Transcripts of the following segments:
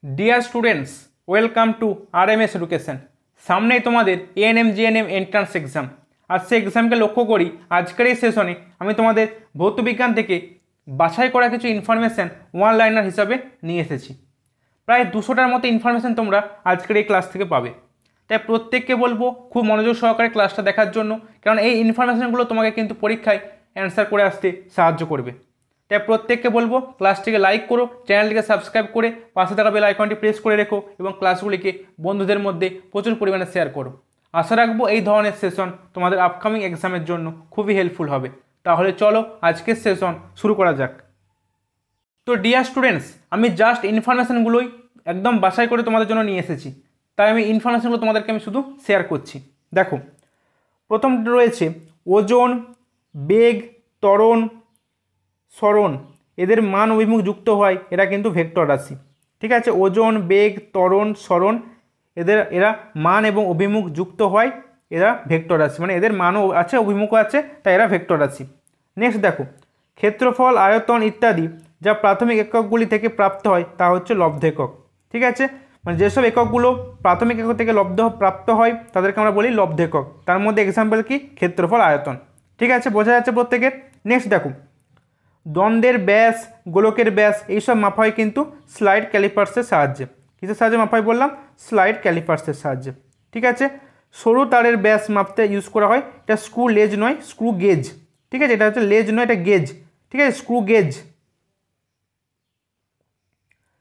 Dear students, welcome to RMS education. সামনেই তোমাদের ANM GNM entrance exam. আর সেই এক্সামকে লক্ষ্য করি আজকের এই সেশনে আমি তোমাদের ভৌতবিজ্ঞান থেকে বাছাই করা কিছু ইনফরমেশান ওয়ান লাইনার হিসাবে নিয়ে এসেছি। প্রায় 200টার মতো ইনফরমেশান তোমরা আজকের এই ক্লাস থেকে পাবে। তাই প্রত্যেককে বলবো খুব মনোযোগ সহকারে ক্লাসটা দেখার জন্য, কারণ এই ইনফরমেশানগুলো তোমাকে কিন্তু পরীক্ষায় অ্যান্সার করে আসতে সাহায্য করবে। তাই প্রত্যেককে বলবো ক্লাসটিকে লাইক করো, চ্যানেলটিকে সাবস্ক্রাইব করে পাশে থাকা বেল আইকনটি প্রেস করে রেখো এবং ক্লাসগুলিকে বন্ধুদের মধ্যে প্রচুর পরিমাণে শেয়ার করো। আশা রাখবো এই ধরনের সেশন তোমাদের আপকামিং এক্সামের জন্য খুবই হেল্পফুল হবে। তাহলে চলো আজকের সেশন শুরু করা যাক। তো ডিয়ার স্টুডেন্টস, আমি জাস্ট ইনফরমেশানগুলোই একদম বাছাই করে তোমাদের জন্য নিয়ে এসেছি। তাই আমি ইনফরমেশানগুলো তোমাদেরকে আমি শুধু শেয়ার করছি। দেখো, প্রথম রয়েছে ওজন, বেগ, ত্বরণ, সরণ, এদের মান অভিমুখ যুক্ত হয়, এরা কিন্তু ভেক্টর রাশি। ঠিক আছে, ওজন, বেগ, ত্বরণ, সরণ, এরা মান এবং অভিমুখ যুক্ত হয়, এরা ভেক্টর রাশি, মানে এদের মানও আছে অভিমুখও আছে, তাই এরা ভেক্টর রাশি। নেক্সট দেখো, ক্ষেত্রফল, আয়তন ইত্যাদি যা প্রাথমিক এককগুলি থেকে প্রাপ্ত হয় তা হচ্ছে লব্ধ একক। ঠিক আছে, মানে যেসব এককগুলো প্রাথমিক একক থেকে প্রাপ্ত হয় তাদেরকে আমরা বলি লব্ধ একক। তার মধ্যে এক্সাম্পল কি? ক্ষেত্রফল, আয়তন। ঠিক আছে, বোঝা যাচ্ছে প্রত্যেকের? নেক্সট দেখো, দ্বন্দ্বের ব্যাস, গোলকের ব্যাস এইসব মাপা হয় কিন্তু স্লাইড ক্যালিপার্সের সাহায্যে। কিসের সাহায্যে মাপা হয় বললাম? স্লাইড ক্যালিপার্সের সাহায্যে। ঠিক আছে, সরু তারের ব্যাস মাপতে ইউজ করা হয়, এটা স্ক্রু লেজ নয়, স্ক্রু গেজ। ঠিক আছে, এটা হচ্ছে লেজ নয়, এটা গেজ। ঠিক আছে, স্ক্রু গেজ।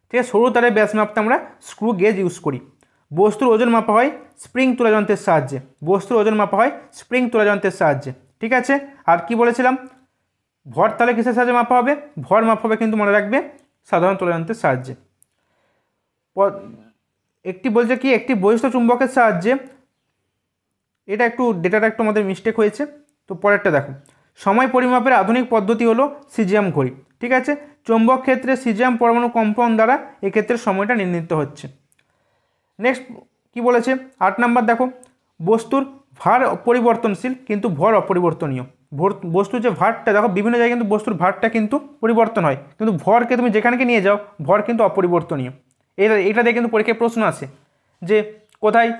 ঠিক আছে, সরু তারের ব্যাস মাপতে আমরা স্ক্রু গেজ ইউজ করি। বস্তুর ওজন মাপা হয় স্প্রিং তোলা যন্ত্রের সাহায্যে। বস্তুর ওজন মাপা হয় স্প্রিং তোলা যন্ত্রের সাহায্যে। ঠিক আছে, আর কি বলেছিলাম? ভর তাহলে কিসের সাহায্যে মাপা হবে? ভর মাপা হবে কিন্তু মনে রাখবে সাধারণ তোলা যন্ত্রের সাহায্যে। একটি বলছে কি, একটি বহিষ্ঠ চুম্বকের সাহায্যে, এটা একটু ডেটাটা একটু আমাদের মিস্টেক হয়েছে, তো পরেরটা দেখো, সময় পরিমাপের আধুনিক পদ্ধতি হলো সিজিয়াম ঘড়ি। ঠিক আছে, চৌম্বক ক্ষেত্রে সিজিয়াম পরমাণু কম্পন দ্বারা এক্ষেত্রে সময়টা নির্ণীত হচ্ছে। নেক্সট কি বলেছে? 8 নাম্বার দেখো, বস্তুর ভার পরিবর্তনশীল কিন্তু ভর অপরিবর্তনীয়। বস্তুর যে ভারটা দেখো, বিভিন্ন জায়গায় কিন্তু বস্তুর ভারটা কিন্তু পরিবর্তন হয়, কিন্তু ভরকে তুমি যেখানকে নিয়ে যাও ভর কিন্তু অপরিবর্তনীয়। এটা দিয়ে কিন্তু পরীক্ষায় প্রশ্ন আসে যে কোথায়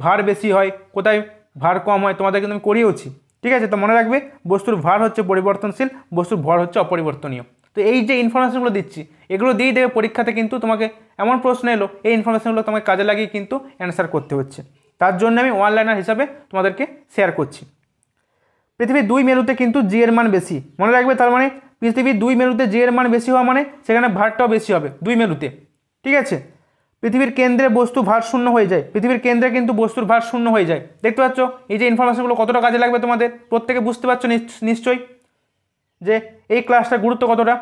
ভার বেশি হয়, কোথায় ভার কম হয়, তোমাদের কিন্তু আমি করিয়েওছি। ঠিক আছে, তো মনে রাখবে বস্তুর ভার হচ্ছে পরিবর্তনশীল, বস্তুর ভর হচ্ছে অপরিবর্তনীয়। তো এই যে ইনফরমেশনগুলো দিচ্ছি, এগুলো দিয়ে দেবে পরীক্ষাতে, কিন্তু তোমাকে এমন প্রশ্ন এলো এই ইনফরমেশনগুলো তোমাকে কাজে লাগিয়ে কিন্তু অ্যান্সার করতে হচ্ছে। তার জন্য আমি ওয়ান লাইনার হিসাবে তোমাদেরকে শেয়ার করছি। পৃথিবীর 2 মেরুতে কিন্তু জি এর মান বেশি। মনে রাখবে, তার মানে পৃথিবীর 2 মেরুতে জি এর মান বেশি হওয়া মানে সেখানে ভারটাও বেশি হবে 2 মেরুতে। ঠিক আছে, পৃথিবীর কেন্দ্রে বস্তু ভার শূন্য হয়ে যায়। পৃথিবীর কেন্দ্রে কিন্তু বস্তুর ভার শূন্য হয়ে যায়। দেখতে পাচ্ছ এই যে ইনফরমেশনগুলো কতটা কাজে লাগবে তোমাদের? প্রত্যেকে বুঝতে পারছো নিশ্চয়ই যে এই ক্লাসটার গুরুত্ব কতটা।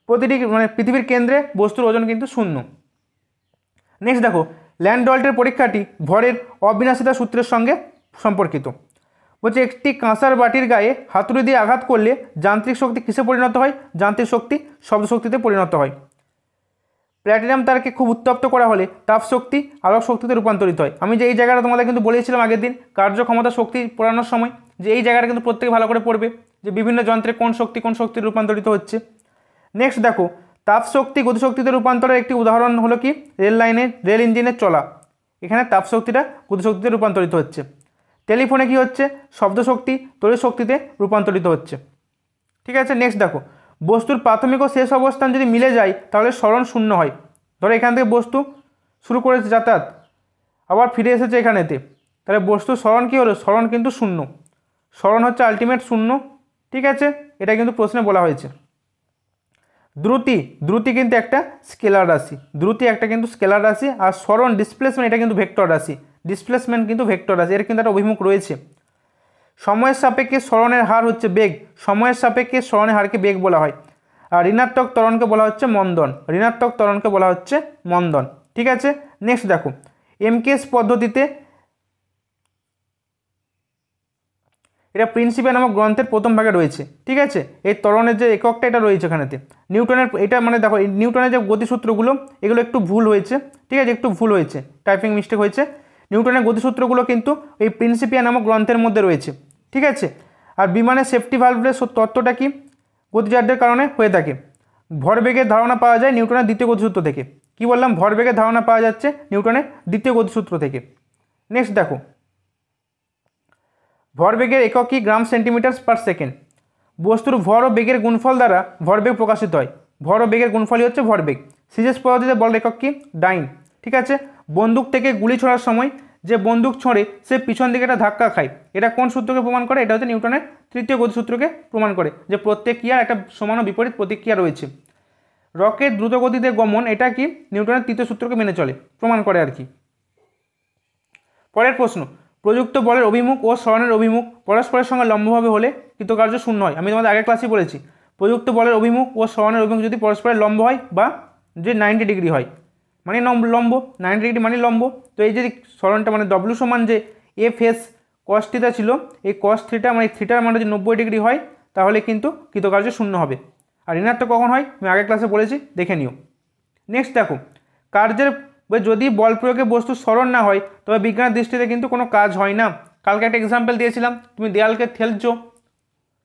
প্রতিটি মানে পৃথিবীর কেন্দ্রে বস্তুর ওজন কিন্তু শূন্য। নেক্সট দেখো, ল্যান্ডডল্টের পরীক্ষাটি ভরের অবিনাশিতা সূত্রের সঙ্গে সম্পর্কিত। বলছে একটি কাঁসার বাটির গায়ে হাতুড়ি দিয়ে আঘাত করলে যান্ত্রিক শক্তি কিসে পরিণত হয়? যান্ত্রিক শক্তি শব্দ শক্তিতে পরিণত হয়। প্ল্যাটিনাম তারকে খুব উত্তপ্ত করা হলে তাপ শক্তি আলোক শক্তিতে রূপান্তরিত হয়। আমি যে এই জায়গাটা তোমাদের কিন্তু বলেছিলাম আগের দিন কার্যক্ষমতা শক্তি পড়ানোর সময়, যে এই জায়গাটা কিন্তু প্রত্যেকে ভালো করে পড়বে, যে বিভিন্ন যন্ত্রে কোন শক্তি রূপান্তরিত হচ্ছে। নেক্সট দেখো, তাপ শক্তি গতিশক্তিতে রূপান্তরের একটি উদাহরণ হলো কি? রেল ইঞ্জিনের চলা, এখানে তাপ শক্তিটা গতিশক্তিতে রূপান্তরিত হচ্ছে। টেলিফোনে কি হচ্ছে? শব্দ শক্তি তড়িৎ শক্তিতে রূপান্তরিত হচ্ছে। ঠিক আছে, নেক্সট দেখো, বস্তুর প্রাথমিক ও শেষ অবস্থান যদি মিলে যায় তাহলে সরণ শূন্য হয়। ধরো এখান থেকে বস্তু শুরু করেছে যাতায়াত, আবার ফিরে এসেছে এখানেতে, তাহলে বস্তুর সরণ কী হলো? সরণ কিন্তু শূন্য। সরণ হচ্ছে আলটিমেট শূন্য। ঠিক আছে, এটা কিন্তু প্রশ্নে বলা হয়েছে। দ্রুতি কিন্তু একটা স্কেলার রাশি। দ্রুতি একটা কিন্তু স্কেলার রাশি। আর সরণ ডিসপ্লেসমেন্ট এটা কিন্তু ভেক্টর রাশি। ডিসপ্লেসমেন্ট কিন্তু ভেক্টর রাশি, এর কিন্তু একটা অভিমুখ রয়েছে। সময়ের সাপেক্ষে সরণের হার হচ্ছে বেগ। সময়ের সাপেক্ষে সরণের হারকে বেগ বলা হয়। আর ঋণাত্মক ত্বরণকে বলা হচ্ছে মন্দন। ঋণাত্মক ত্বরণকে বলা হচ্ছে মন্দন। ঠিক আছে, নেক্সট দেখো, এমকেএস পদ্ধতিতে, এটা প্রিন্সিপাল নামক গ্রন্থের প্রথম ভাগে রয়েছে। ঠিক আছে, এই ত্বরণের যে এককটা এটা রয়েছে এখানেতে। নিউটনের এটা মানে দেখো, নিউটনের যে গতিসূত্রগুলো এগুলো একটু ভুল হয়েছে। ঠিক আছে, একটু ভুল হয়েছে, টাইপিং মিস্টেক হয়েছে। নিউটনের গতিসূত্রগুলো কিন্তু এই প্রিন্সিপিয়া নামক গ্রন্থের মধ্যে রয়েছে। ঠিক আছে, আর বিমানের সেফটি ভালভের তত্ত্বটা কি? গতিজাড্যের কারণে হয়ে থাকে। ভরবেগের ধারণা পাওয়া যায় নিউটনের দ্বিতীয় গতিসূত্র থেকে। কি বললাম, ভরবেগের ধারণা পাওয়া যাচ্ছে নিউটনের দ্বিতীয় গতিসূত্র থেকে। নেক্সট দেখো, ভরবেগের একক কি? গ্রাম সেন্টিমিটার পার সেকেন্ড। বস্তুর ভর ও বেগের গুণফল দ্বারা ভরবেগ প্রকাশিত হয়। ভর ও বেগের গুণফলই হচ্ছে ভরবেগ। সিজিএস পদ্ধতিতে বল একক কি? ডাইন। ঠিক আছে। বন্দুক থেকে গুলি ছোড়ার সময় যে বন্দুক ছোঁড়ে সে পিছন দিকে একটা ধাক্কা খায়, এটা কোন সূত্রকে প্রমাণ করে? এটা হচ্ছে নিউটনের তৃতীয় গতিসূত্রকে প্রমাণ করে, যে প্রত্যেক ক্রিয়ার একটা সমান ও বিপরীত প্রতিক্রিয়া রয়েছে। রকেট দ্রুত গতিতে গমন, এটা কি? নিউটনের তৃতীয় সূত্রকে মেনে চলে, প্রমাণ করে আর কি। পরের প্রশ্ন, প্রযুক্ত বলের অভিমুখ ও সরণের অভিমুখ পরস্পরের সঙ্গে লম্বভাবে হলে কৃতকার্য শূন্য হয়। আমি তোমাদের আগের ক্লাসে বলেছি, প্রযুক্ত বলের অভিমুখ ও সরণের অভিমুখ যদি পরস্পরের লম্ব হয় বা যে 90 ডিগ্রি হয় মানে লম্ব, 90 ডিগ্রি মানে লম্ব। তো এই যদি সরণটা মানে ডব্লিউ সমান যে এফ এস কস থিটা ছিল, এই কস থিটা মানে থিটার মানে যদি 90 ডিগ্রি হয় তাহলে কিন্তু কৃতকার্য শূন্য হবে। আর ঋণাত্মক কখন হয় আমি আগের ক্লাসে বলেছি, দেখে নিও। নেক্সট দেখো, কার্যের যদি বল প্রয়োগে বস্তু সরণ না হয় তবে বিজ্ঞানের দৃষ্টিতে কিন্তু কোনো কাজ হয় না। কালকে একটা এক্সাম্পল দিয়েছিলাম, তুমি দেয়ালকে ঠেলছো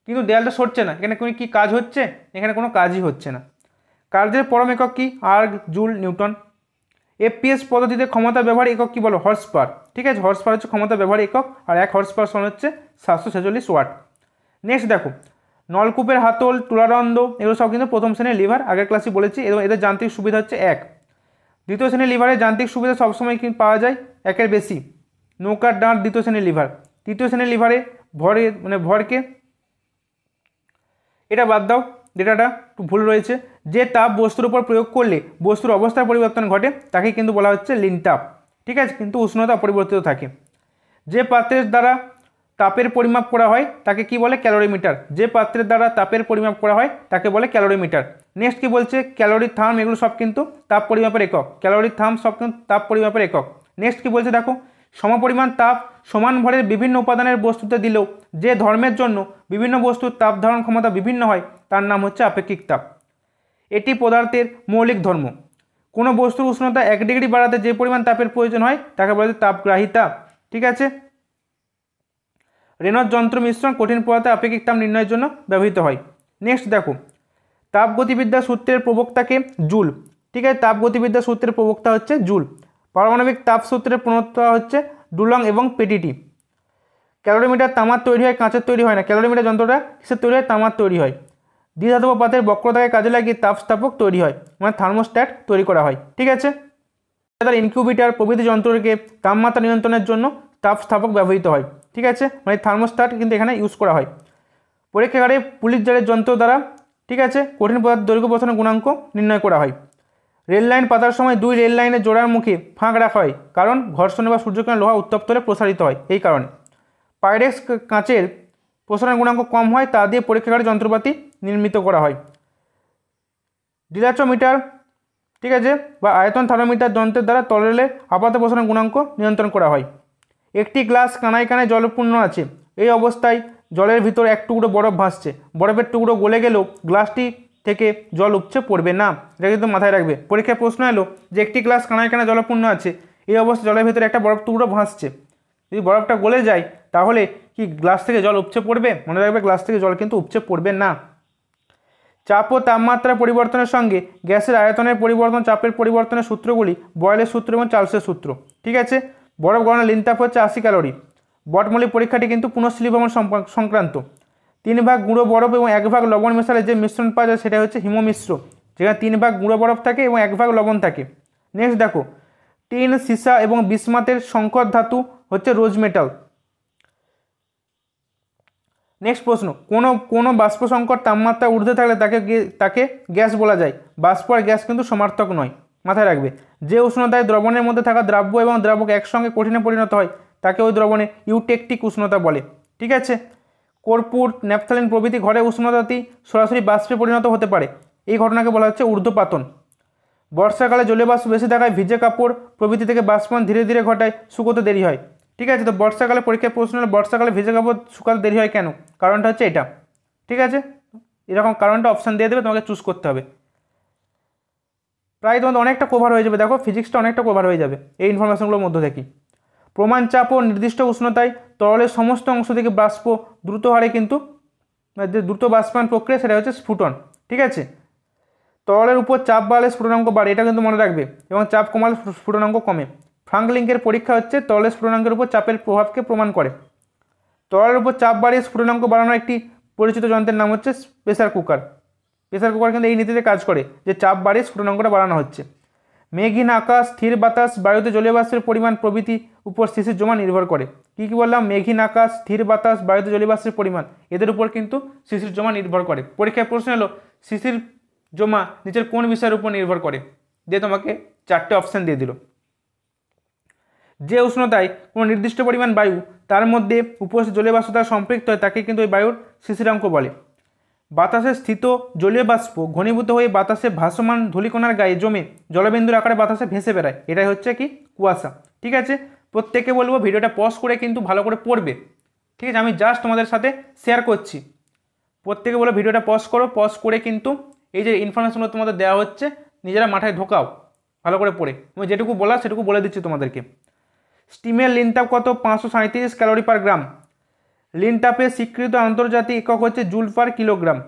কিন্তু দেয়ালটা সরছে না, এখানে কোনো কি কাজ হচ্ছে? এখানে কোনো কাজই হচ্ছে না। কার্যের পরম একক কি? Erg, joule, Newton. এফপিএস পদ্ধতিতে ক্ষমতা ব্যবহার একক কি বলো? Horse power. ঠিক আছে, হর্স পাওয়ার হচ্ছে ক্ষমতা ব্যবহার একক, আর 1 হর্স পাওয়ার সমান হচ্ছে 746 ওয়াট। নেক্সট দেখো, নলকূপের হাতল, তুলাদণ্ড এগুলো সব কিন্তু প্রথম শ্রেণীর লিভার, আগের ক্লাসে বলেছি, এবং এদের যান্ত্রিক সুবিধা হচ্ছে 1। দ্বিতীয় শ্রেণীর লিভারের যান্ত্রিক সুবিধা সবসময় কিন্তু পাওয়া যায় 1-এর বেশি। নৌকার ডাঁট দ্বিতীয় শ্রেণীর লিভার। তৃতীয় শ্রেণীর লিভারে ভরকে এটা বাদ দাও, ডেটাটা একটু ভুল রয়েছে। যে তাপ বস্তুর উপর প্রয়োগ করলে বস্তুর অবস্থার পরিবর্তন ঘটে তাকে কিন্তু বলা হচ্ছে লিন তাপ। ঠিক আছে, কিন্তু উষ্ণতা অপরিবর্তিত থাকে। যে পাত্রের দ্বারা তাপের পরিমাপ করা হয় তাকে কি বলে? ক্যালোরিমিটার। যে পাত্রের দ্বারা তাপের পরিমাপ করা হয় তাকে বলে ক্যালোরিমিটার। নেক্সট কি বলছে? ক্যালোরি, থার্ম এগুলো সব কিন্তু তাপ পরিমাপের একক। ক্যালোরি, থার্ম সব কিন্তু তাপ পরিমাপের একক। নেক্সট কি বলছে দেখো, সমপরিমাণ তাপ সমান ভরের বিভিন্ন উপাদানের বস্তুতে দিলেও যে ধর্মের জন্য বিভিন্ন বস্তুর তাপ ধারণ ক্ষমতা বিভিন্ন হয় তার নাম হচ্ছে আপেক্ষিক তাপ। এটি পদার্থের মৌলিক ধর্ম। কোনো বস্তুর উষ্ণতা 1 ডিগ্রি বাড়াতে যে পরিমাণ তাপের প্রয়োজন হয় তাকে বলা হয় তাপগ্রাহিতা। ঠিক আছে। রেনল্ডস যন্ত্র মিশ্রণ কঠিন পদার্থে আপেক্ষিক তাপ নির্ণয়ের জন্য ব্যবহৃত হয়। নেক্সট দেখো, তাপগতিবিদ্যা সূত্রের প্রবক্তাকে? জুল। ঠিক আছে, তাপগতিবিদ্যা সূত্রের প্রবক্তা হচ্ছে জুল। পারমাণবিক তাপ সূত্রের প্রণেতা হচ্ছে ডুলং এবং পেটিটি। ক্যালোরিমিটার তামার তৈরি হয়, কাঁচের তৈরি হয় না। ক্যালোরিমিটার যন্ত্রটা কিসের তৈরি হয়? তামার তৈরি হয়। দ্বিধাতব পাতের বক্রতাকে কাজে লাগিয়ে তাপস্থাপক তৈরি হয়, মানে থার্মোস্ট্যাট তৈরি করা হয়। ঠিক আছে, ইনকিউবেটর প্রভৃতি যন্ত্রকে তাপমাত্রা নিয়ন্ত্রণের জন্য তাপস্থাপক ব্যবহৃত হয়। ঠিক আছে, মানে থার্মোস্ট্যাট কিন্তু এখানে ইউজ করা হয়। পরীক্ষাগারে পুলিশ জারের যন্ত্র দ্বারা, ঠিক আছে, কঠিন পদার্থ দৈর্ঘ্য প্রসারণ গুণাঙ্ক নির্ণয় করা হয়। রেল লাইন পাতার সময় 2 রেল লাইনের জোড়ার মুখে ফাঁক রাখা হয়, কারণ ঘর্ষণে বা সূর্যকিরণে লোহা উত্তপ্ত হলে প্রসারিত হয়, এই কারণে। পাইরেক্স কাঁচের প্রসারণ গুণাঙ্ক কম হয়, তা দিয়ে পরীক্ষাগারে যন্ত্রপাতি নির্মিত করা হয়। ডিলাচোমিটার, ঠিক আছে, বা আয়তন থার্মোমিটার যন্ত্রের দ্বারা তরলের আপাত প্রসারণ গুণাঙ্ক নিয়ন্ত্রণ করা হয়। একটি গ্লাস কানায় কানায় জলপূর্ণ আছে, এই অবস্থায় জলের ভিতর এক টুকরো বরফ ভাসছে। বরফের টুকরো গলে গেলেও গ্লাসটি থেকে জল উপচে পড়বে না, এটা কিন্তু মাথায় রাখবে। পরীক্ষায় প্রশ্ন এলো যে একটি গ্লাস কানায় কানায় জলপূর্ণ আছে, এই অবস্থায় জলের ভিতরে একটা বরফ টুকরো ভাসছে, যদি বরফটা গলে যায় তাহলে কি গ্লাস থেকে জল উপচে পড়বে? মনে রাখবে, গ্লাস থেকে জল কিন্তু উপচে পড়বে না। চাপ ও তাপমাত্রা পরিবর্তনের সঙ্গে গ্যাসের আয়তনের পরিবর্তন, চাপের পরিবর্তনের সূত্রগুলি বয়েলের সূত্র এবং চার্লসের সূত্র। ঠিক আছে, বরফ গড়ানোর লিন তাপ হচ্ছে 80 ক্যালোরি। বটমূল্য পরীক্ষাটি কিন্তু পুনঃস্থিতিভবন সংক্রান্ত। 3 ভাগ গুঁড়ো বরফ এবং 1 ভাগ লবণ মেশালে যে মিশ্রণ পাওয়া যায় সেটা হচ্ছে হিমমিশ্র, যেখানে 3 ভাগ গুঁড়ো বরফ থাকে এবং 1 ভাগ লবণ থাকে। নেক্সট দেখো, টিন, সীসা এবং বিসমাথের সংকর ধাতু হচ্ছে রোজ মেটাল। নেক্সট প্রশ্ন, কোনো বাষ্প সংকট তাপমাত্রা ঊর্ধ্বে থাকলে তাকে গ্যাস বলা যায়। বাষ্প আর গ্যাস কিন্তু সমার্থক নয়, মাথায় রাখবে। যে উষ্ণতায় দ্রবণের মধ্যে থাকা দ্রাব্য এবং দ্রাবক একসঙ্গে কঠিনে পরিণত হয় তাকে ওই দ্রবণে ইউটেকটিক উষ্ণতা বলে। ঠিক আছে, কর্পূর, ন্যাপথালিন প্রভৃতি ঘরের উষ্ণতাতেই সরাসরি বাষ্পে পরিণত হতে পারে, এই ঘটনাকে বলা হচ্ছে ঊর্ধ্বপাতন। বর্ষাকালে জলীয় বাষ্প বেশি থাকায় ভিজে কাপড় প্রভৃতি থেকে বাষ্পন ধীরে ধীরে ঘটায়, শুকোতে দেরি হয়। ঠিক আছে, তো বর্ষাকালে পরীক্ষায় প্রশ্ন হলো বর্ষাকালে ভিজে কাপড় শুকাতে দেরি হয় কেন? কারণটা হচ্ছে এটা। ঠিক আছে, এরকম কারণটা অপশান দিয়ে দেবে, তোমাকে চুজ করতে হবে। প্রায় তোমাদের অনেকটা কভার হয়ে যাবে, দেখো ফিজিক্সটা অনেকটা কভার হয়ে যাবে এই ইনফরমেশনগুলোর মধ্যে থেকে। প্রমাণ চাপ ও নির্দিষ্ট উষ্ণতায় তরলের সমস্ত অংশ থেকে বাষ্প দ্রুত হারে কিন্তু যে দ্রুত বাষ্পায়ন প্রক্রিয়া সেটা হচ্ছে স্ফুটন। ঠিক আছে, তরলের উপর চাপ বাড়ালে স্ফুটনাঙ্ক বাড়ে, এটা কিন্তু মনে রাখবে, এবং চাপ কমালে স্ফুটনাঙ্ক কমে। ফ্রাঙ্কলিংকের পরীক্ষা হচ্ছে তরলের স্ফুটনাঙ্কের উপর চাপের প্রভাবকে প্রমাণ করে। তরলের উপর চাপ বাড়িয়ে স্ফুটনাঙ্ক বাড়ানোর একটি পরিচিত যন্ত্রের নাম হচ্ছে প্রেসার কুকার। প্রেসার কুকার কিন্তু এই নীতিতে কাজ করে যে চাপ বাড়িয়ে স্ফুটনাঙ্কটা বাড়ানো হচ্ছে। মেঘহীন আকাশ, স্থির বাতাস, বায়ুতে জলীয় বাষ্পের পরিমাণ প্রভৃতি উপর শিশির জমা নির্ভর করে। কী কী বললাম? মেঘহীন আকাশ, স্থির বাতাস, বায়ুতে জলীয় বাষ্পের পরিমাণ, এদের উপর কিন্তু শিশির জমা নির্ভর করে। পরীক্ষায় প্রশ্ন এলো শিশির জমা নিচের কোন বিষয়ের উপর নির্ভর করে, দিয়ে তোমাকে 4টে অপশান দিয়ে দিল। যে উষ্ণতায় কোনো নির্দিষ্ট পরিমাণ বায়ু তার মধ্যে উপস্থিত জলীয় বাষ্প দ্বারা সম্পৃক্ত হয় তাকে কিন্তু ওই বায়ুর শিশিরাঙ্ক বলে। বাতাসে স্থিত জলীয় বাষ্প ঘনীভূত হয়ে বাতাসে ভাসমান ধূলিকণার গায়ে জমে জলবিন্দুর আকারে বাতাসে ভেসে বেড়ায়, এটাই হচ্ছে কি? কুয়াশা। ঠিক আছে, প্রত্যেকে বলবো ভিডিওটা পজ করে কিন্তু ভালো করে পড়বে। ঠিক আছে, আমি জাস্ট তোমাদের সাথে শেয়ার করছি। প্রত্যেকে বলো ভিডিওটা পজ করো, পজ করে কিন্তু এই যে ইনফরমেশনগুলো তোমাদের দেওয়া হচ্ছে নিজেরা মাথায় ঢোকাও ভালো করে পড়ে। আমি যেটুকু বলা সেটুকু বলে দিচ্ছি তোমাদেরকে। স্টিমের লিন তাপ কত? 537 ক্যালোরি পার গ্রাম। লিন তাপের স্বীকৃত আন্তর্জাতিক একক হচ্ছে জুল পার কিলোগ্রাম।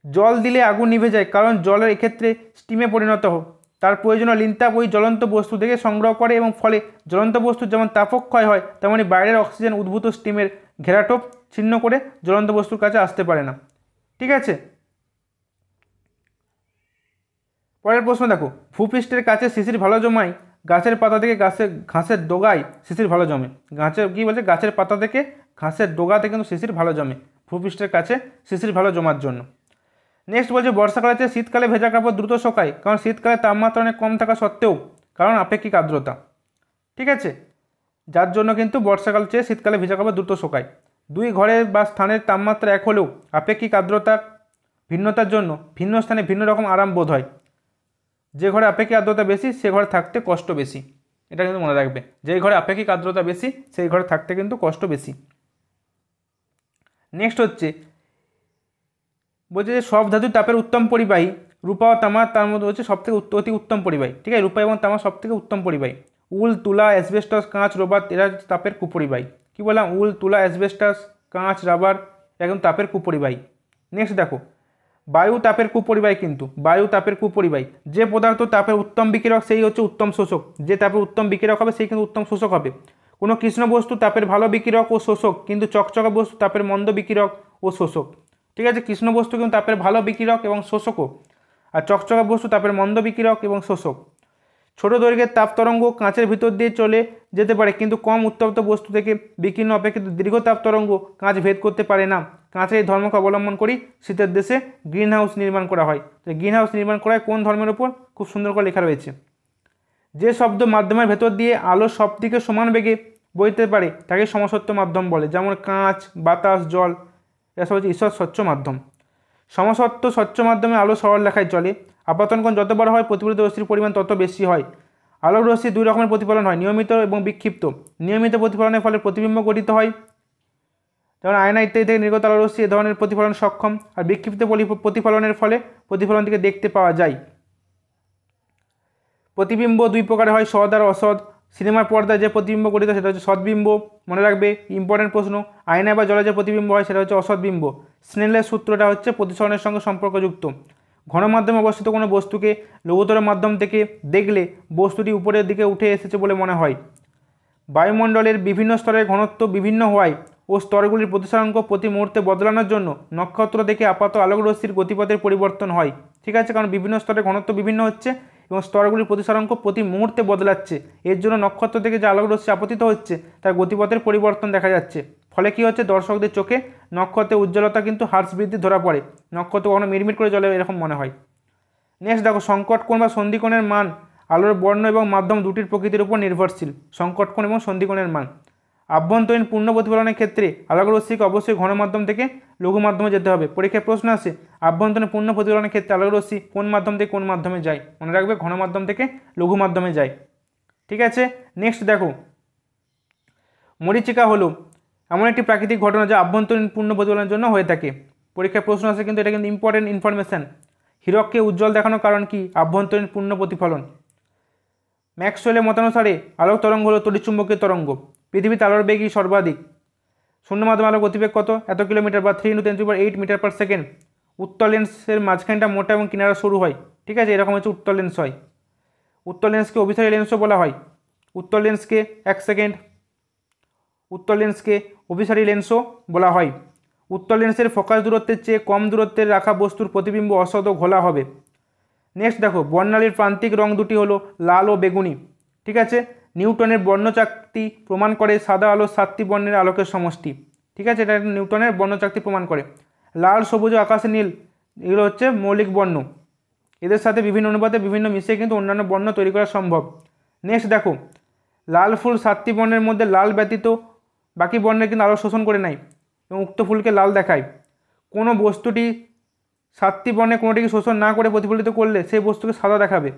জল দিলে আগুন নিভে যায় কারণ জলের এক্ষেত্রে স্টিমে পরিণত হোক, তার প্রয়োজনীয় লিন তাপ ওই জ্বলন্ত বস্তু থেকে সংগ্রহ করে এবং ফলে জ্বলন্ত বস্তুর যেমন তাপক্ষয় হয় তেমনি বাইরের অক্সিজেন উদ্ভূত স্টিমের ঘেরাটোপ ছিন্ন করে জ্বলন্ত বস্তুর কাছে আসতে পারে না। ঠিক আছে, পরের প্রশ্ন দেখো, ভূপৃষ্ঠের কাছে শিশির ভালো জমায় গাছের পাতা থেকে ঘাসের ডোগায় শিশির ভালো জমে। কী বলছে? গাছের পাতা থেকে ঘাসের ডোগাতে কিন্তু শিশির ভালো জমে ভূপৃষ্ঠের কাছে শিশির ভালো জমার জন্য। নেক্সট বলছে বর্ষাকালে চেয়ে শীতকালে ভেজা কাপড় দ্রুত শোকায় কারণ শীতকালে তাপমাত্রা অনেক কম থাকা সত্ত্বেও কারণ আপেক্ষিক আর্দ্রতা। ঠিক আছে, যার জন্য কিন্তু বর্ষাকাল চেয়ে শীতকালে ভেজা কাপড় দ্রুত শোকায়। দুই ঘরের বা স্থানের তাপমাত্রা এক হলেও আপেক্ষিক আর্দ্রতার ভিন্নতার জন্য ভিন্ন স্থানে ভিন্ন রকম আরাম বোধ হয়। যে ঘরে আপেক্ষিক আর্দ্রতা বেশি সে ঘরে থাকতে কষ্ট বেশি, এটা কিন্তু মনে রাখবে। যে ঘরে আপেক্ষিক আর্দ্রতা বেশি সেই ঘরে থাকতে কিন্তু কষ্ট বেশি। নেক্সট হচ্ছে বলছে যে সব ধাতু তাপের উত্তম পরিবাহী, রূপা ও তামা তার মধ্যে হচ্ছে সবথেকে অতি উত্তম পরিবাহী। ঠিক আছে, রূপা এবং তামা সবথেকে উত্তম পরিবাহী। উল, তুলা, অ্যাসবেস্টাস, কাঁচ, রবার এরা তাপের কুপরিবাহী। কী বললাম? উল, তুলা, অ্যাসবেস্টাস, কাঁচ, রাবার একদম তাপের কুপরিবাহী। নেক্সট দেখো, বায়ু তাপের কুপরিবাহী, কিন্তু বায়ু তাপের কুপরিবাহী। যে পদার্থ তাপের উত্তম বিকিরক সেই হচ্ছে উত্তম শোষক। যে তাপের উত্তম বিকিরক হবে সেই কিন্তু উত্তম শোষক হবে। কোনো কৃষ্ণ বস্তু তাপের ভালো বিকিরক ও শোষক, কিন্তু চকচকা বস্তু তাপের মন্দ বিকিরক ও শোষক। ঠিক আছে, কৃষ্ণ বস্তু কিন্তু তাপের ভালো বিকিরক এবং শোষকও, আর চকচকা বস্তু তাপের মন্দ বিকিরক এবং শোষক। ছোট দৈর্ঘ্যের তাপ তরঙ্গ কাঁচের ভিতর দিয়ে চলে যেতে পারে কিন্তু কম উত্তপ্ত বস্তু থেকে বিকীর্ণ অপেক্ষিত দীর্ঘ তাপ তরঙ্গ কাঁচ ভেদ করতে পারে না। কাঁচের এই ধর্মকে অবলম্বন করেই শীতের দেশে গ্রিন হাউস নির্মাণ করা হয়। গ্রিন হাউস নির্মাণ করা হয় কোন ধর্মের উপর? খুব সুন্দর করে লেখা রয়েছে। যে শব্দ মাধ্যমের ভেতর দিয়ে আলো সব দিকে সমান বেগে বইতে পারে তাকে সমসত্ব মাধ্যম বলে, যেমন কাঁচ, বাতাস, জল, এসব হচ্ছে ঈশ্বর স্বচ্ছ মাধ্যম। সমসত্ব স্বচ্ছ মাধ্যমে আলো সরল রেখায় চলে। আপাতন কোণ যত বড় হয় প্রতিফলিত রশ্মির পরিমাণ তত বেশি হয়। আলোক রশ্মি দুই রকমের প্রতিফলন হয়, নিয়মিত এবং বিক্ষিপ্ত। নিয়মিত প্রতিফলনের ফলে প্রতিবিম্ব গঠিত হয়, যেমন আয়না ইত্যাদি থেকে নির্গত আলোক রশ্মি এ ধরনের প্রতিফলন সক্ষম। আর বিক্ষিপ্ত প্রতিফলনের ফলে প্রতিফলনটিকে দেখতে পাওয়া যায়। প্রতিবিম্ব দুই প্রকার হয়, সৎ আর অসৎ। সিনেমার পর্দায় যে প্রতিবিম্ব গঠিত সেটা হচ্ছে সৎবিম্ব, মনে রাখবে, ইম্পর্টেন্ট প্রশ্ন। আয়নায় বা জলে যে প্রতিবিম্ব হয় সেটা হচ্ছে অসৎবিম্ব। স্নেলের সূত্রটা হচ্ছে প্রতিসরণের সঙ্গে সম্পর্কযুক্ত। ঘন মাধ্যমে অবস্থিত কোনো বস্তুকে লঘুতর মাধ্যম থেকে দেখলে বস্তুটি উপরের দিকে উঠে এসেছে বলে মনে হয়। বায়ুমণ্ডলের বিভিন্ন স্তরের ঘনত্ব বিভিন্ন হওয়ায় ও স্তরগুলির প্রতিসরাঙ্ক প্রতি মুহূর্তে বদলানোর জন্য নক্ষত্র দেখে আপাত আলোক রশ্মির গতিপথের পরিবর্তন হয়। ঠিক আছে, কারণ বিভিন্ন স্তরের ঘনত্ব বিভিন্ন হচ্ছে এবং স্তরগুলির প্রতিসরাঙ্ক প্রতি মুহূর্তে বদলাচ্ছে, এর জন্য নক্ষত্র থেকে যে আলোক রশ্মি আপতিত হচ্ছে তার গতিপথের পরিবর্তন দেখা যাচ্ছে। ফলে কী হচ্ছে? দর্শকদের চোখে নক্ষত্রের উজ্জ্বলতা কিন্তু হ্রাস বৃদ্ধি ধরা পড়ে, নক্ষত্র কখনো মিটমিট করে জ্বলে এরকম মনে হয়। নেক্সট দেখো, সংকট কোণ বা সন্ধিকোণের মান আলোর বর্ণ এবং মাধ্যম দুটির প্রকৃতির উপর নির্ভরশীল। সংকট কোণ এবং সন্ধিকোণের মান। আভ্যন্তরীণ পূর্ণ প্রতিফলনের ক্ষেত্রে আলোক রশ্মিকে অবশ্যই ঘন মাধ্যম থেকে লঘু মাধ্যমে যেতে হবে। পরীক্ষায় প্রশ্ন আসে আভ্যন্তরীণ পূর্ণ প্রতিফলনের ক্ষেত্রে আলোক রশ্মি কোন মাধ্যম থেকে কোন মাধ্যমে যায়? মনে রাখবে ঘন মাধ্যম থেকে লঘু মাধ্যমে যায়। ঠিক আছে, নেক্সট দেখো, মরীচিকা হলো এমন একটি প্রাকৃতিক ঘটনা যা আভ্যন্তরীণ পূর্ণ প্রতিফলনের জন্য হয়ে থাকে। পরীক্ষায় প্রশ্ন আসে কিন্তু এটা কিন্তু ইম্পর্টেন্ট ইনফরমেশান। হীরককে উজ্জ্বল দেখানোর কারণ কি? আভ্যন্তরীণ পূর্ণ প্রতিফলন। ম্যাক্সওয়েলের মতানুসারে আলোক তরঙ্গ হলো তড়িৎচুম্বকীয় তরঙ্গ। পৃথিবীতে আলোর বেগই সর্বাধিক। শূন্য মাধ্যমে আলোর গতিবেগ কত? এত কিলোমিটার বা 3 × 10⁸ মিটার পার সেকেন্ড। উত্তল লেন্সের মাঝখানটা মোটা এবং কিনারা সরু হয়, ঠিক আছে, এরকম হচ্ছে উত্তল লেন্স হয়। উত্তল লেন্সকে অভিসারী লেন্সও বলা হয়। উত্তল লেন্সকে উত্তল লেন্সকে অভিসারী লেন্সও বলা হয়। উত্তল লেন্সের ফোকাস দূরত্বের চেয়ে কম দূরত্বের রাখা বস্তুর প্রতিবিম্ব অসৎ ও ঘোলা হবে। নেক্সট দেখো, বর্ণালীর প্রান্তিক রং দুটি হলো লাল ও বেগুনি, ঠিক আছে। নিউটনের বর্ণচাকতি প্রমাণ করে সাদা আলো 7টি বর্ণের আলোকের সমষ্টি, ঠিক আছে, এটা নিউটনের বর্ণচাকতি প্রমাণ করে। লাল, সবুজ ও আকাশে নীল এগুলো হচ্ছে মৌলিক বর্ণ, এদের সাথে বিভিন্ন অনুপাতে বিভিন্ন মিশিয়ে কিন্তু অন্যান্য বর্ণ তৈরি করা সম্ভব। নেক্সট দেখো, লাল ফুল 7টি বর্ণের মধ্যে লাল ব্যতীত বাকি বর্ণের কিন্তু আলো শোষণ করে নেয় এবং উক্ত ফুলকে লাল দেখায়। কোনো বস্তুটি 7টি বর্ণে কোনোটিকে শোষণ না করে প্রতিফলিত করলে সেই বস্তুকে সাদা দেখাবে,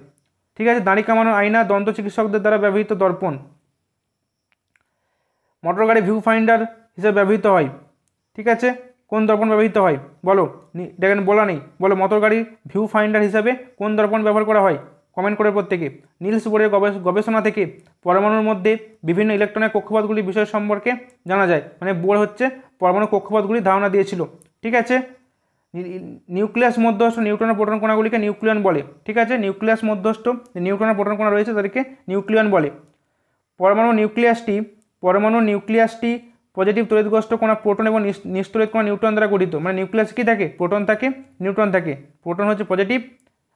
ঠিক আছে। দাড়ি কামানোর আয়না, দন্ত চিকিৎসকদের দ্বারা ব্যবহৃত দর্পণ, মোটর গাড়ি ভিউ ফাইন্ডার হিসেবে ব্যবহৃত হয়, ঠিক আছে। কোন দর্পণ ব্যবহৃত হয় বলো, দেখেন বলা নেই, বলো মোটর গাড়ির ভিউ ফাইন্ডার হিসাবে কোন দর্পণ ব্যবহার করা হয়, কমেন্ট করে প্রত্যেকে। নিলস বোরের গবেষণা থেকে পরমাণুর মধ্যে বিভিন্ন ইলেকট্রনের কক্ষপথগুলির বিষয় সম্পর্কে জানা যায়, মানে বোর হচ্ছে পরমাণু কক্ষপথগুলির ধারণা দিয়েছিল, ঠিক আছে। নিউক্লিয়াস মধ্যস্থ নিউট্রন ও প্রোটন কণাগুলিকে নিউক্লিয়ন বলে, ঠিক আছে। নিউক্লিয়াস মধ্যস্থ নিউট্রন ও প্রোটন কণা রয়েছে তাদেরকে নিউক্লিয়ন বলে। পরমাণু নিউক্লিয়াসটি পজিটিভ তড়িৎগ্রস্ত কণা প্রোটন এবং নিস্তড়িৎ কণা নিউট্রন দ্বারা গঠিত, মানে নিউক্লিয়াস কী থাকে, প্রোটন থাকে, নিউট্রন থাকে। প্রোটন হচ্ছে পজিটিভ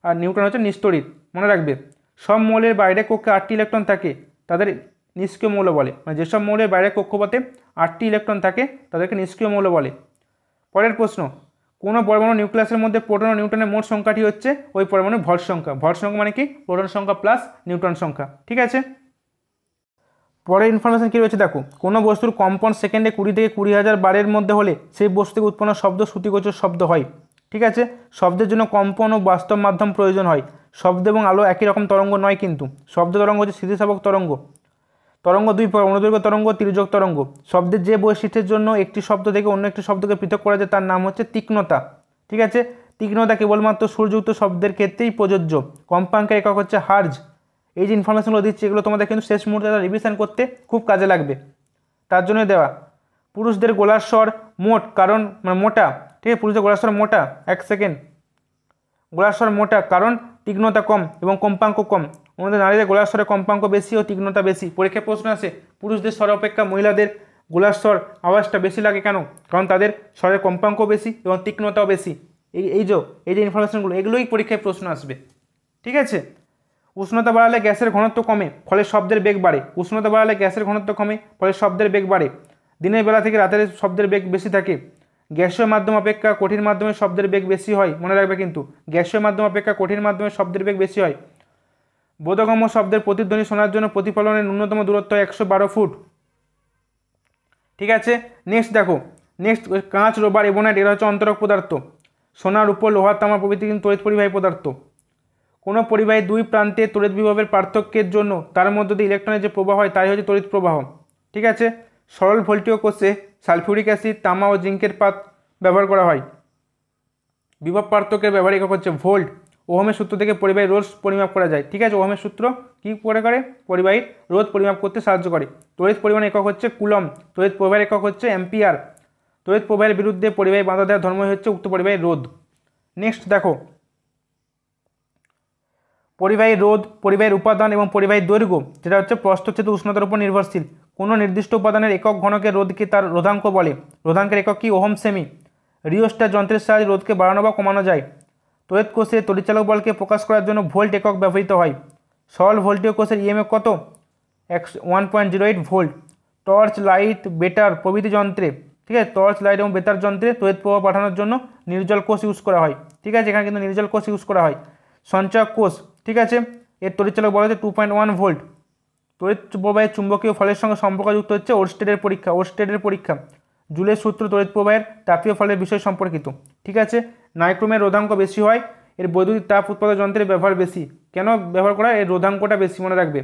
আর নিউট্রন হচ্ছে নিস্তড়িৎ, মনে রাখবে। সব মৌলের বাইরে কক্ষে 8টি ইলেকট্রন থাকে, তাদের নিষ্ক্রিয় মৌল বলে, মানে যেসব মৌলের বাইরে কক্ষপথে 8টি ইলেকট্রন থাকে তাদেরকে নিষ্ক্রিয় মৌল বলে। পরের প্রশ্ন, কোনো পরমাণু নিউক্লিয়াসের মধ্যে প্রোটন ও নিউট্রনের মোট সংখ্যাটি হচ্ছে ওই পরমাণুর ভর সংখ্যা। ভর সংখ্যা মানে কি, প্রোটন সংখ্যা প্লাস নিউট্রন সংখ্যা, ঠিক আছে। পরের ইনফরমেশন কী রয়েছে দেখো, কোনো বস্তুর কম্পন সেকেন্ডে 20 থেকে 20,000 বারের মধ্যে হলে সেই বস্তু থেকে উৎপন্ন শব্দ শ্রুতিগোচর শব্দ হয়, ঠিক আছে। শব্দের জন্য কম্পন ও বাস্তব মাধ্যম প্রয়োজন হয়। শব্দ এবং আলো একই রকম তরঙ্গ নয় কিন্তু। শব্দ তরঙ্গ হচ্ছে স্থিতিস্থাপক তরঙ্গ। তরঙ্গ দুই প্রকার, অনুদৈর্ঘ্য তরঙ্গ, তির্যক তরঙ্গ। শব্দের যে বৈশিষ্ট্যের জন্য একটি শব্দ থেকে অন্য একটি শব্দকে পৃথক করা যায় তার নাম হচ্ছে তীক্ষ্ণতা, ঠিক আছে। তীক্ষ্ণতা কেবলমাত্র সুরযুক্ত শব্দের ক্ষেত্রেই প্রযোজ্য। কম্পাঙ্কের একক হচ্ছে হার্জ। এই যে ইনফরমেশনগুলো দিচ্ছি এগুলো তোমাদের কিন্তু শেষ মুহূর্তে রিভিশন করতে খুব কাজে লাগবে, তার জন্য দেওয়া। পুরুষদের গলার স্বর মোট কারণ মানে মোটা, ঠিক আছে, পুরুষদের গলার স্বর মোটা, এক সেকেন্ড, গলার স্বর মোটা কারণ তীক্ষ্ণতা কম এবং কম্পাঙ্ক কম। আমাদের নারীদের গলার স্বরে কম্পাঙ্ক বেশি ও তীক্ষ্ণতা বেশি। পরীক্ষায় প্রশ্ন আসে পুরুষদের স্বর অপেক্ষা মহিলাদের গলার স্বর আওয়াজটা বেশি লাগে কেন, কারণ তাদের স্বরের কম্পাঙ্ক বেশি এবং তীক্ষ্ণতাও বেশি। এই যে ইনফরমেশনগুলো এগুলোই পরীক্ষায় প্রশ্ন আসবে, ঠিক আছে। উষ্ণতা বাড়ালে গ্যাসের ঘনত্ব কমে, ফলে শব্দের বেগ বাড়ে। উষ্ণতা বাড়ালে গ্যাসের ঘনত্ব কমে, ফলে শব্দের বেগ বাড়ে। দিনের বেলা থেকে রাতের শব্দের বেগ বেশি থাকে। গ্যাসীয় মাধ্যম অপেক্ষা কঠিন মাধ্যমে শব্দের বেগ বেশি হয়, মনে রাখবে কিন্তু। গ্যাসীয় মাধ্যম অপেক্ষা কঠিন মাধ্যমে শব্দের বেগ বেশি হয়। বোধগম্য শব্দের প্রতিধ্বনি শোনার জন্য প্রতিফলনের ন্যূনতম দূরত্ব 112 ফুট, ঠিক আছে। নেক্সট দেখো, কাঁচ, রবার, এবোনাইট এরা হচ্ছে অন্তরক পদার্থ। সোনা, রূপো, লোহা, তামা প্রভৃতি কিন্তু তড়িৎ পরিবাহী পদার্থ। কোনো পরিবাহী দুই প্রান্তে তড়িৎ বিভবের পার্থক্যের জন্য তার মধ্য দিয়ে ইলেকট্রনের যে প্রবাহ হয় তাই হচ্ছে তড়িৎ প্রবাহ, ঠিক আছে। সরল ভোল্টীয় কোষে সালফিউরিক অ্যাসিড, তামা ও জিঙ্কের পাত ব্যবহার করা হয়। বিভব পার্থক্যের ব্যবহারিক একক হচ্ছে ভোল্ট। ওহমের সূত্র থেকে পরিবাহী রোধ পরিমাপ করা যায়, ঠিক আছে। ওহমের সূত্র কী করে পরিবাহীর রোধ পরিমাপ করতে সাহায্য করে। তড়িৎ পরিমাণ একক হচ্ছে কুলম। তড়িৎ প্রবাহের একক হচ্ছে অ্যাম্পিয়ার। তড়িৎ প্রবাহের বিরুদ্ধে পরিবাহী বাধা দেওয়ার ধর্মই হচ্ছে উক্ত পরিবাহীর রোধ। নেক্সট দেখো, পরিবাহীর রোধ, পরিবাহীর উপাদান এবং পরিবাহীর দৈর্ঘ্য, যেটা হচ্ছে প্রস্থচ্ছেদ উষ্ণতার উপর নির্ভরশীল। কোনো নির্দিষ্ট উপাদানের একক ঘনকের রোধকে তার রোধাঙ্ক বলে। রোধাঙ্কের একক কি, ওহম সেমি। রিওস্ট্যাট যন্ত্রের সাহায্যে রোধকে বাড়ানো বা কমানো যায়। তড়িৎ কোষে তড়িৎচালক বলকে প্রকাশ করার জন্য ভোল্ট একক ব্যবহৃত হয়। সরল ভোল্টীয় কোষের ইএমএফ কত, 1.08 ভোল্ট। টর্চ, লাইট, বেতার প্রভৃতি যন্ত্রে, ঠিক আছে, টর্চ, লাইট এবং বেতার যন্ত্রে তড়িৎ প্রবাহ পাঠানোর জন্য নির্জল কোষ ইউজ করা হয়, ঠিক আছে। এখানে কিন্তু নির্জল কোষ ইউজ করা হয়। সঞ্চয়ক কোষ, ঠিক আছে, এর তড়িৎচালক বলা হচ্ছে 2.1 ভোল্ট। তড়িৎ প্রবাহের চুম্বকীয় ফলের সঙ্গে সম্পর্কযুক্ত হচ্ছে ওরস্টেডের পরীক্ষা। জুলের সূত্র তড়িৎ প্রবাহের তাপীয় ফলের বিষয় সম্পর্কিত, ঠিক আছে। নাইক্রোমের রোধাঙ্ক বেশি হয়, এর বৈদ্যুতিক তাপ উৎপাদন যন্ত্রের ব্যবহার বেশি। কেন ব্যবহার করা, এর রোধাঙ্কটা বেশি, মনে রাখবে।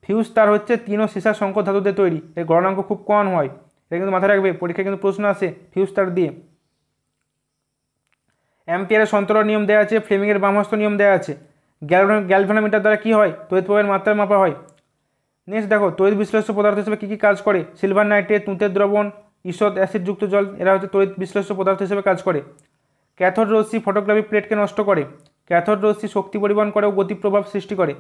ফিউজ তার হচ্ছে তিন ও সীসা সংকর ধাতুতে তৈরি, এর গলনাঙ্ক খুব কম হয়, এটা কিন্তু মাথায় রাখবে, পরীক্ষায় কিন্তু প্রশ্ন আসে ফিউজ তার দিয়ে। অ্যাম্পিয়ারের সন্তরণ নিয়ম দেওয়া আছে, ফ্লেমিংয়ের বামহস্ত নিয়ম দেওয়া আছে। গ্যালভানোমিটার দ্বারা কী হয়, তড়িৎ প্রবাহের মাত্রা মাপা হয়। নেক্সট দেখো, তড়িৎ বিশ্লেষ্য পদার্থ হিসেবে কী কী কাজ করে। সিলভার নাইট্রেট, তুঁতের দ্রবণ, ঈষৎ অ্যাসিডযুক্ত জল এরা হচ্ছে তড়িৎ বিশ্লেষ্য পদার্থ হিসেবে কাজ করে। ক্যাথোড রশ্মি ফটোগ্রাফিক প্লেটকে নষ্ট করে। ক্যাথোড রশ্মি শক্তি পরিবহন করে ও গতি প্রভাব সৃষ্টি করে।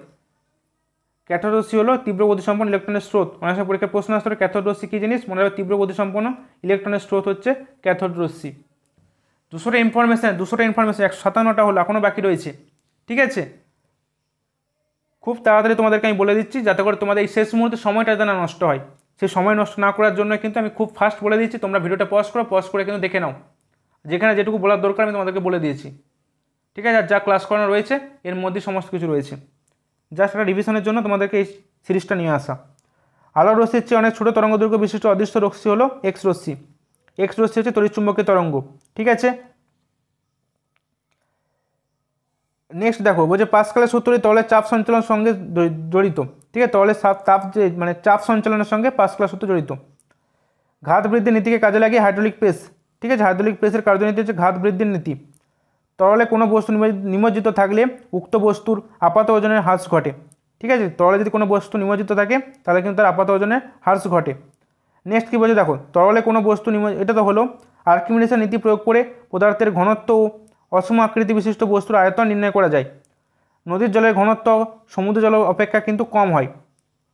ক্যাথোড রশ্মি হলো তীব্র গতিসম্পন্ন ইলেকট্রনের স্রোত। অনেক সময় পরীক্ষার প্রশ্ন আসতে ক্যাথোড রশ্মি কী জিনিস, মনে রাখবে তীব্র গতিসম্পন্ন ইলেকট্রনের স্রোত হচ্ছে ক্যাথোড রশ্মি। 200টা ইনফরমেশান 157টা হলো, এখনও বাকি রয়েছে। ঠিক আছে, খুব তাড়াতাড়ি তোমাদেরকে আমি বলে দিচ্ছি যাতে করে তোমাদের এই শেষ মুহূর্তে সময়টা যেন নষ্ট হয়। সেই সময় নষ্ট না করার জন্য কিন্তু আমি খুব ফাস্ট বলে দিচ্ছি। তোমরা ভিডিওটা পজ করে কিন্তু দেখে নাও, যেখানে যেটুকু বলার দরকার আমি তোমাদেরকে বলে দিয়েছি। ঠিক আছে, আর যা ক্লাস করানো রয়েছে এর মধ্যে সমস্ত কিছু রয়েছে। জাস্ট একটা রিভিশনের জন্য তোমাদেরকে এই সিরিজটা নিয়ে আসা। আলোর রশ্মির চেয়ে অনেক ছোটো তরঙ্গ দৈর্ঘ্য বিশিষ্ট অদৃশ্য রশ্মি হলো এক্স রশ্মি। এক্স রশ্মি হচ্ছে তড়িৎচুম্বকীয় তরঙ্গ। ঠিক আছে, নেক্সট দেখো, বলছে পাস্কালের সূত্রটি তরলের চাপ সঞ্চালনের সঙ্গে জড়িত। ঠিক আছে, তরলের তাপ যে মানে চাপ সঞ্চালনের সঙ্গে পাস্কালের সূত্র জড়িত। ঘাত বৃদ্ধির নীতিকে কাজে লাগিয়ে হাইড্রোলিক প্রেস। ঠিক আছে, হাইড্রোলিক প্রেসের কার্যনীতি হচ্ছে ঘাত বৃদ্ধির নীতি। তরলে কোনো বস্তু নিমজ্জিত থাকলে উক্ত বস্তুর আপাত ওজনের হ্রাস ঘটে। ঠিক আছে, তরলে যদি কোনো বস্তু নিমজ্জিত থাকে তাহলে কিন্তু তার আপাত ওজনের হ্রাস ঘটে। নেক্সট কী বলছে দেখো, তরলে কোনো বস্তু এটা তো হলো। আর্কিমিডিসের নীতি প্রয়োগ করে পদার্থের ঘনত্ব ও অসম আকৃতি বিশিষ্ট বস্তুর আয়তন নির্ণয় করা যায়। নদীর জলের ঘনত্ব সমুদ্র জল অপেক্ষা কিন্তু কম হয়।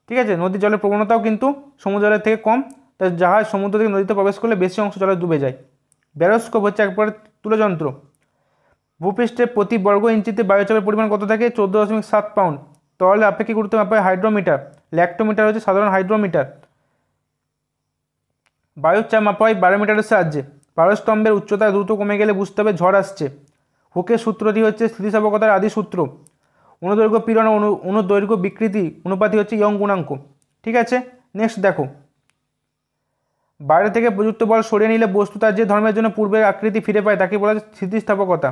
ঠিক আছে, নদীর জলের প্রবণতাও কিন্তু সমুদ্র জলের থেকে কম, তাই জাহাজ সমুদ্র থেকে নদীতে প্রবেশ করলে বেশি অংশ জলে ডুবে যায়। ব্যারোস্কোপ হচ্ছে একবারে তুলযন্ত্র। ভূপৃষ্ঠে প্রতি বর্গ ইঞ্চিতে বায়ুচাপের পরিমাণ কত থাকে? 14.7 পাউন্ড। তরলে আপেক্ষিক গুরুত্ব মাপায় হাইড্রোমিটার। ল্যাক্টোমিটার হচ্ছে সাধারণ হাইড্রোমিটার। বায়ুর চাপ মাপা হয় ব্যারোমিটারের সাহায্যে। পারস্তম্ভের উচ্চতা দ্রুত কমে গেলে বুঝতে হবে ঝড় আসছে। হুকের সূত্রটি হচ্ছে স্থিতিস্থাপকতার আদি সূত্র। অনুদৈর্ঘ্য পীড়ন অনুদৈর্ঘ্য বিকৃতি অনুপাতি হচ্ছে ইয়ং গুণাঙ্ক। ঠিক আছে, নেক্সট দেখো, বাইরে থেকে প্রযুক্ত বল সরিয়ে নিলে বস্তু তার যে ধর্মের জন্য পূর্বের আকৃতি ফিরে পায় তাকে বলা হয় স্থিতিস্থাপকতা।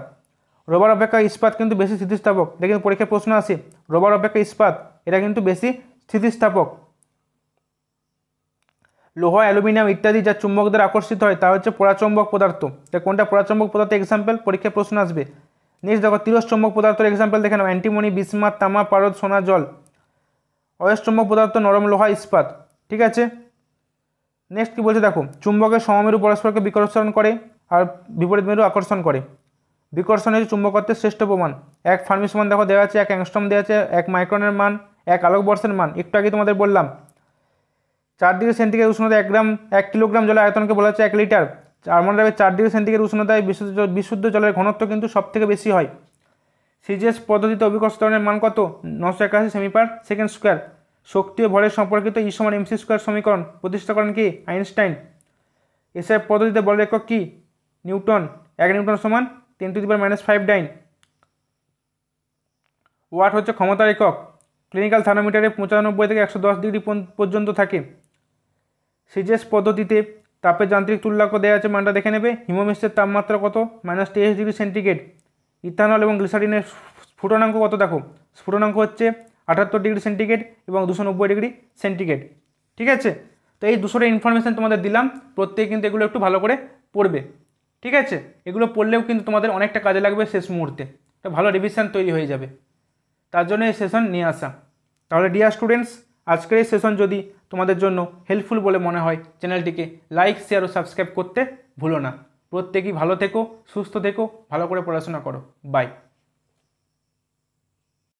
রবার অপেক্ষা ইস্পাত কিন্তু বেশি স্থিতিস্থাপক। এটা কিন্তু পরীক্ষার প্রশ্ন আসে, রবার অপেক্ষা ইস্পাত এটা কিন্তু বেশি স্থিতিস্থাপক। লোহা, অ্যালুমিনিয়াম ইত্যাদি যা চুম্বকদের আকর্ষিত হয় তা হচ্ছে পরাচম্বক পদার্থ। তা কোনটা পরাচম্বক পদার্থ এক্সাম্পল, পরীক্ষায় প্রশ্ন আসবে। নেক্সট দেখো, তিরস্চম্বক পদার্থের এক্সাম্পল দেখে নাও, অ্যান্টিমনি, বিসমাথ, তামা, পারদ, সোনা, জল। অয়স্চম্বক পদার্থ নরম লোহা, ইস্পাত। ঠিক আছে, নেক্সট কী বলছে দেখো, চুম্বকের সমমেরু পরস্পরকে বিকর্ষণ করে আর বিপরীত মেরু আকর্ষণ করে। বিকর্ষণ হচ্ছে চুম্বকত্বের শ্রেষ্ঠ প্রমাণ। এক ফার্মি সমান দেখো দেওয়া আছে, 1 অ্যাংস্ট্রম দেওয়া আছে, 1 মাইক্রনের মান, 1 আলোকবর্ষের মান। একটু আগে তোমাদের বললাম 4 ডিগ্রি সেন্টিগ্রেড উষ্ণতা 1 কিলোগ্রাম জলের আয়তনকে বলা হচ্ছে 1 লিটার। আর মনে রাখবে 4 ডিগ্রি সেন্টিগ্রেড উষ্ণতায় বিশুদ্ধ জলের ঘনত্ব কিন্তু সব থেকে বেশি হয়। সিজিএস পদ্ধতিতে অভিকর্ষ ত্বরণের মান কত? 981 সেমি/সেকেন্ড স্কোয়ার। শক্তি ও ভরের সম্পর্কিত ই সমান এমসি স্কোয়ার সমীকরণ প্রতিষ্ঠা করেন কি? আইনস্টাইন। এসআই পদ্ধতিতে বলের একক কি? নিউটন। 1 নিউটন সমান 10⁻⁻5 ডাইন। ওয়াট হচ্ছে ক্ষমতার একক। ক্লিনিক্যাল থার্মোমিটারে 95 থেকে 110 ডিগ্রি পর্যন্ত থাকে। সিজিএস পদ্ধতিতে তাপের যান্ত্রিক তুল্যাঙ্ক দেওয়া আছে, মানটা দেখে নেবে। হিমোমিশ্রের তাপমাত্রা কত? -23 ডিগ্রি সেন্টিগ্রেড। ইথানল এবং গ্লিসারিনের স্ফুটনাঙ্ক কত দেখো, স্ফুটনাঙ্ক হচ্ছে 78 ডিগ্রি সেন্টিগ্রেড এবং 290 ডিগ্রি সেন্টিগ্রেড। ঠিক আছে, তো এই 200টা ইনফরমেশান তোমাদের দিলাম, প্রত্যেকে কিন্তু এগুলো একটু ভালো করে পড়বে। ঠিক আছে, এগুলো পড়লেও কিন্তু তোমাদের অনেকটা কাজে লাগবে শেষ মুহূর্তে, একটা ভালো রিভিশন তৈরি হয়ে যাবে। তার জন্য এই সেশন নিয়ে আসা। তাহলে ডিয়ার স্টুডেন্টস, আজকের এই সেশন যদি তোমাদের জন্য হেল্পফুল বলে মনে হয় চ্যানেলটিকে লাইক, শেয়ার ও সাবস্ক্রাইব করতে ভুলো না। প্রত্যেকেই ভালো থেকো, সুস্থ থেকো, ভালো করে পড়াশোনা করো। বাই।